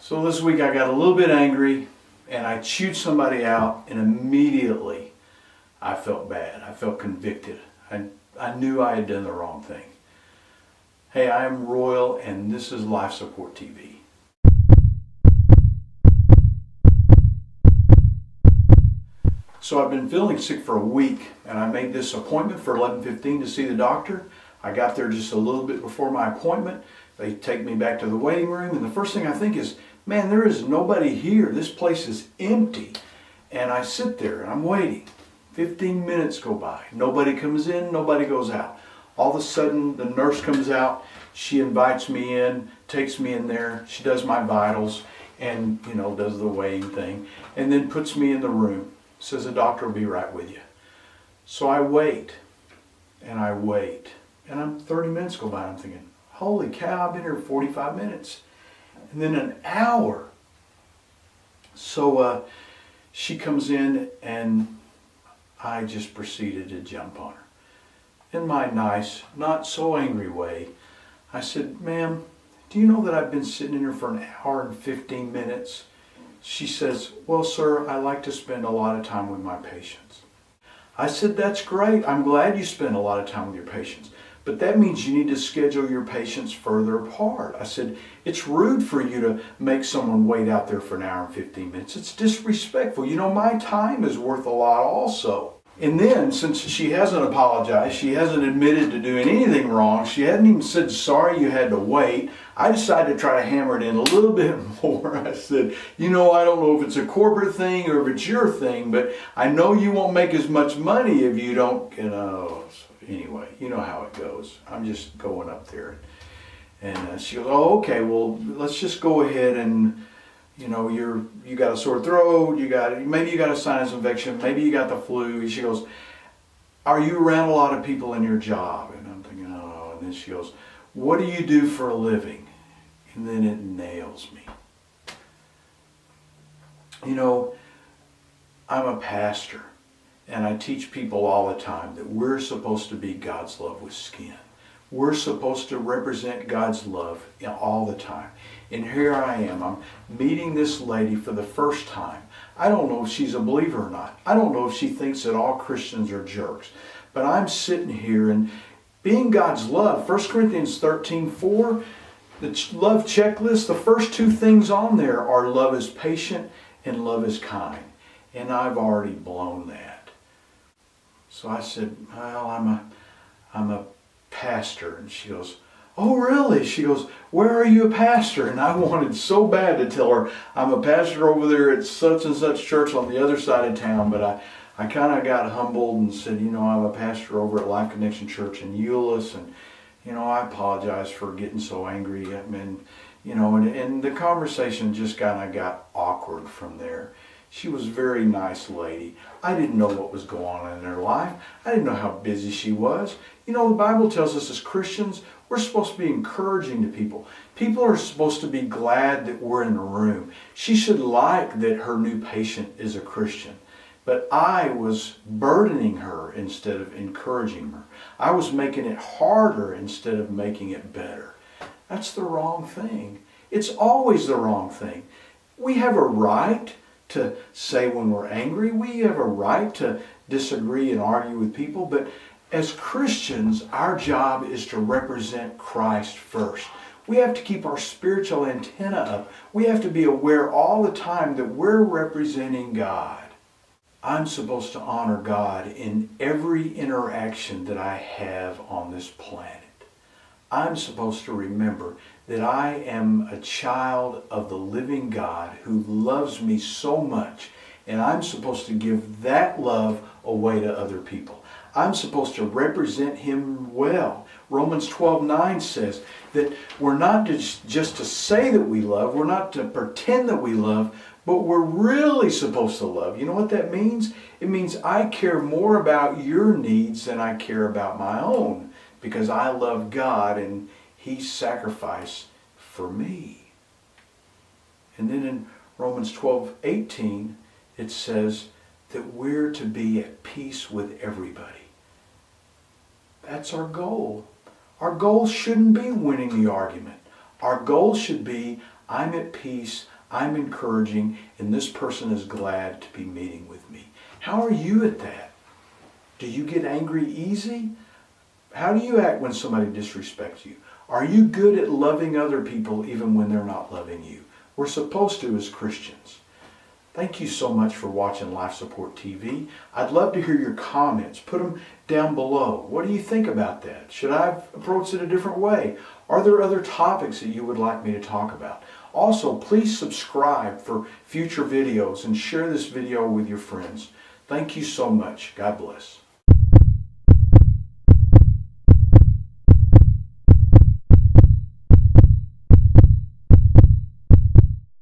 So this week I got a little bit angry and I chewed somebody out, and immediately I felt bad. I felt convicted. I knew I had done the wrong thing. Hey, I am Royal and this is Life Support TV. So I've been feeling sick for a week and I made this appointment for 11:15 to see the doctor. I got there just a little bit before my appointment. They take me back to the waiting room and the first thing I think is, man, there is nobody here. This place is empty. And I sit there and I'm waiting. 15 minutes go by. Nobody comes in, nobody goes out. All of a sudden the nurse comes out. She invites me in, takes me in there. She does my vitals and, does the weighing thing. And then puts me in the room. Says the doctor will be right with you. So I wait. And I'm 30 minutes go by. I'm thinking, holy cow, I've been here 45 minutes. And then an hour. So she comes in and I just proceeded to jump on her. In my nice, not so angry way, I said, ma'am, do you know that I've been sitting in here for an hour and 15 minutes? She says, well, sir, I like to spend a lot of time with my patients. I said, that's great. I'm glad you spend a lot of time with your patients. But that means you need to schedule your patients further apart. I said, it's rude for you to make someone wait out there for an hour and 15 minutes. It's disrespectful. My time is worth a lot also. And then, since she hasn't apologized, she hasn't admitted to doing anything wrong, she hadn't even said sorry you had to wait, I decided to try to hammer it in a little bit more. I said, I don't know if it's a corporate thing or if it's your thing, but I know you won't make as much money if you don't, Anyway, you know how it goes. I'm just going up there. And she goes, oh, okay, well, let's just go ahead and, you got a sore throat, maybe you got a sinus infection, maybe you got the flu. She goes, are you around a lot of people in your job? And I'm thinking, oh, and then she goes, what do you do for a living? And then it nails me. I'm a pastor. And I teach people all the time that we're supposed to be God's love with skin. We're supposed to represent God's love all the time. And here I am. I'm meeting this lady for the first time. I don't know if she's a believer or not. I don't know if she thinks that all Christians are jerks. But I'm sitting here and being God's love, 1 Corinthians 13:4, the love checklist, the first two things on there are love is patient and love is kind. And I've already blown that. So I said, well, I'm a pastor. And she goes, oh, really? She goes, where are you a pastor? And I wanted so bad to tell her, I'm a pastor over there at such and such church on the other side of town. But I kind of got humbled and said, I'm a pastor over at Life Connection Church in Euless. And, I apologize for getting so angry. And the conversation just kind of got awkward from there. She was a very nice lady. I didn't know what was going on in her life. I didn't know how busy she was. The Bible tells us as Christians, we're supposed to be encouraging to people. People are supposed to be glad that we're in the room. She should like that her new patient is a Christian. But I was burdening her instead of encouraging her. I was making it harder instead of making it better. That's the wrong thing. It's always the wrong thing. We have a right to say when we're angry. We have a right to disagree and argue with people, but as Christians, our job is to represent Christ first. We have to keep our spiritual antenna up. We have to be aware all the time that we're representing God. I'm supposed to honor God in every interaction that I have on this planet. I'm supposed to remember that I am a child of the living God who loves me so much, and I'm supposed to give that love away to other people. I'm supposed to represent Him well. Romans 12:9 says that we're not just to say that we love, we're not to pretend that we love, but we're really supposed to love. You know what that means? It means I care more about your needs than I care about my own, because I love God and He sacrificed for me. And then in Romans 12:18, it says that we're to be at peace with everybody. That's our goal. Our goal shouldn't be winning the argument. Our goal should be, I'm at peace, I'm encouraging, and this person is glad to be meeting with me. How are you at that? Do you get angry easy? How do you act when somebody disrespects you? Are you good at loving other people even when they're not loving you? We're supposed to as Christians. Thank you so much for watching Life Support TV. I'd love to hear your comments. Put them down below. What do you think about that? Should I have approached it a different way? Are there other topics that you would like me to talk about? Also, please subscribe for future videos and share this video with your friends. Thank you so much. God bless.